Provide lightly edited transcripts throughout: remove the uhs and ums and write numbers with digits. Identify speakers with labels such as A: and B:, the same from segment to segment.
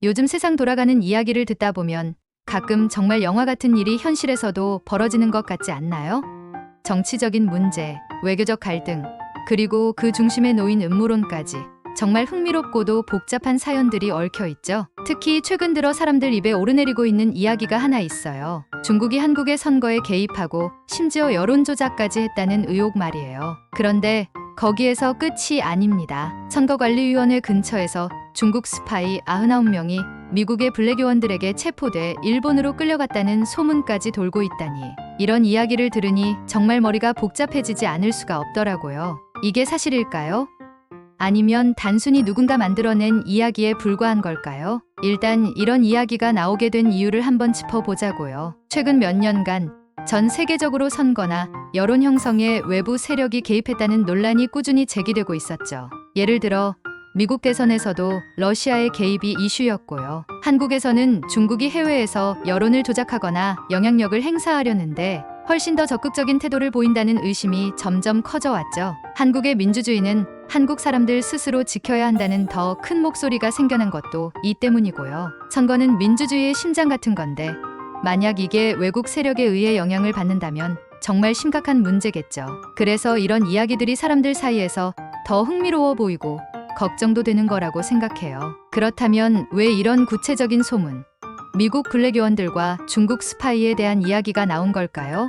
A: 요즘 세상 돌아가는 이야기를 듣다 보면 가끔 정말 영화 같은 일이 현실에서도 벌어지는 것 같지 않나요? 정치적인 문제, 외교적 갈등, 그리고 그 중심에 놓인 음모론까지 정말 흥미롭고도 복잡한 사연들이 얽혀 있죠. 특히 최근 들어 사람들 입에 오르내리고 있는 이야기가 하나 있어요. 중국이 한국의 선거에 개입하고 심지어 여론조작까지 했다는 의혹 말이에요. 그런데 거기에서 끝이 아닙니다. 선거관리위원회 근처에서 중국 스파이 99명이 미국의 블랙 요원들에게 체포돼 일본으로 끌려갔다는 소문까지 돌고 있다니, 이런 이야기를 들으니 정말 머리가 복잡해지지 않을 수가 없더라고요. 이게 사실일까요? 아니면 단순히 누군가 만들어낸 이야기에 불과한 걸까요? 일단 이런 이야기가 나오게 된 이유를 한번 짚어보자고요. 최근 몇 년간 전 세계적으로 선거나 여론 형성에 외부 세력이 개입했다는 논란이 꾸준히 제기되고 있었죠. 예를 들어 미국 대선에서도 러시아의 개입이 이슈였고요. 한국에서는 중국이 해외에서 여론을 조작하거나 영향력을 행사하려는데 훨씬 더 적극적인 태도를 보인다는 의심이 점점 커져왔죠. 한국의 민주주의는 한국 사람들 스스로 지켜야 한다는 더 큰 목소리가 생겨난 것도 이 때문이고요. 선거는 민주주의의 심장 같은 건데 만약 이게 외국 세력에 의해 영향을 받는다면 정말 심각한 문제겠죠. 그래서 이런 이야기들이 사람들 사이에서 더 흥미로워 보이고 걱정도 되는 거라고 생각해요. 그렇다면 왜 이런 구체적인 소문, 미국 블랙 요원들과 중국 스파이에 대한 이야기가 나온 걸까요?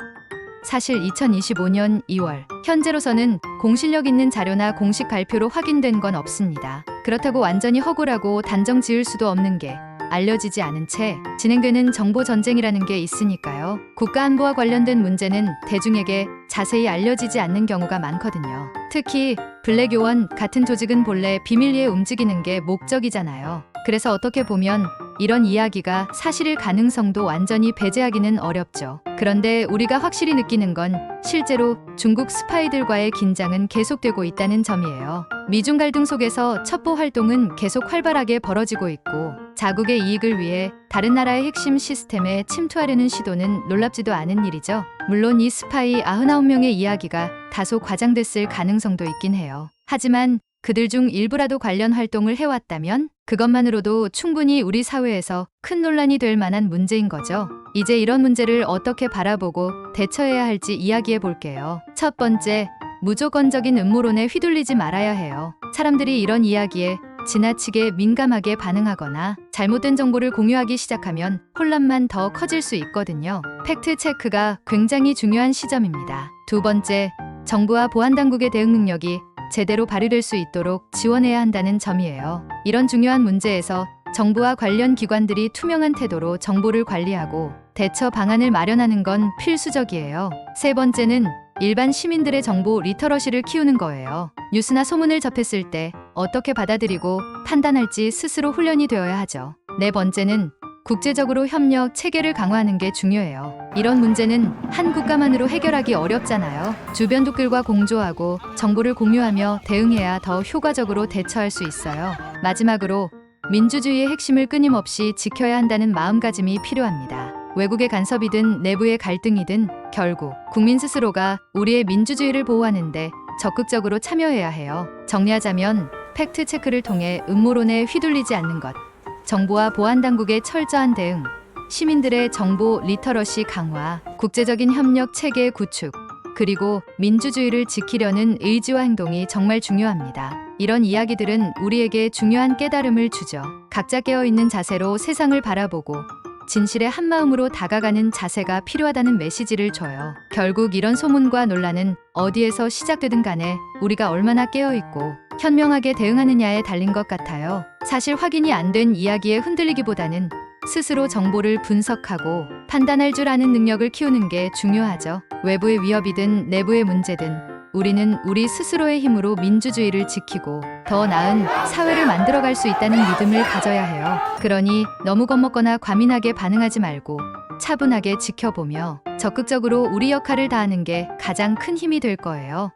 A: 사실 2025년 2월, 현재로서는 공실력 있는 자료나 공식 발표로 확인된 건 없습니다. 그렇다고 완전히 허구라고 단정 지을 수도 없는 게 알려지지 않은 채 진행되는 정보 전쟁이라는 게 있으니까요. 국가 안보와 관련된 문제는 대중에게 자세히 알려지지 않는 경우가 많거든요. 특히 블랙 요원 같은 조직은 본래 비밀리에 움직이는 게 목적이잖아요. 그래서 어떻게 보면 이런 이야기가 사실일 가능성도 완전히 배제하기는 어렵죠. 그런데 우리가 확실히 느끼는 건 실제로 중국 스파이들과의 긴장은 계속되고 있다는 점이에요. 미중 갈등 속에서 첩보 활동은 계속 활발하게 벌어지고 있고, 자국의 이익을 위해 다른 나라의 핵심 시스템에 침투하려는 시도는 놀랍지도 않은 일이죠. 물론 이 스파이 99명의 이야기가 다소 과장됐을 가능성도 있긴 해요. 하지만 그들 중 일부라도 관련 활동을 해왔다면 그것만으로도 충분히 우리 사회에서 큰 논란이 될 만한 문제인 거죠. 이제 이런 문제를 어떻게 바라보고 대처해야 할지 이야기해 볼게요. 첫 번째, 무조건적인 음모론에 휘둘리지 말아야 해요. 사람들이 이런 이야기에 지나치게 민감하게 반응하거나 잘못된 정보를 공유하기 시작하면 혼란만 더 커질 수 있거든요. 팩트 체크가 굉장히 중요한 시점입니다. 두 번째, 정부와 보안당국의 대응 능력이 제대로 발휘될 수 있도록 지원해야 한다는 점이에요. 이런 중요한 문제에서 정부와 관련 기관들이 투명한 태도로 정보를 관리하고 대처 방안을 마련하는 건 필수적이에요. 세 번째는 일반 시민들의 정보 리터러시를 키우는 거예요. 뉴스나 소문을 접했을 때 어떻게 받아들이고 판단할지 스스로 훈련이 되어야 하죠. 네 번째는 국제적으로 협력 체계를 강화하는 게 중요해요. 이런 문제는 한 국가만으로 해결하기 어렵잖아요. 주변국들과 공조하고 정보를 공유하며 대응해야 더 효과적으로 대처할 수 있어요. 마지막으로 민주주의의 핵심을 끊임없이 지켜야 한다는 마음가짐이 필요합니다. 외국의 간섭이든 내부의 갈등이든 결국 국민 스스로가 우리의 민주주의를 보호하는데 적극적으로 참여해야 해요. 정리하자면 팩트 체크를 통해 음모론에 휘둘리지 않는 것, 정부와 보안당국의 철저한 대응, 시민들의 정보 리터러시 강화, 국제적인 협력 체계 구축, 그리고 민주주의를 지키려는 의지와 행동이 정말 중요합니다. 이런 이야기들은 우리에게 중요한 깨달음을 주죠. 각자 깨어있는 자세로 세상을 바라보고 진실에 한마음으로 다가가는 자세가 필요하다는 메시지를 줘요. 결국 이런 소문과 논란은 어디에서 시작되든 간에 우리가 얼마나 깨어있고 현명하게 대응하느냐에 달린 것 같아요. 사실 확인이 안 된 이야기에 흔들리기보다는 스스로 정보를 분석하고 판단할 줄 아는 능력을 키우는 게 중요하죠. 외부의 위협이든 내부의 문제든 우리는 우리 스스로의 힘으로 민주주의를 지키고 더 나은 사회를 만들어갈 수 있다는 믿음을 가져야 해요. 그러니 너무 겁먹거나 과민하게 반응하지 말고 차분하게 지켜보며 적극적으로 우리 역할을 다하는 게 가장 큰 힘이 될 거예요.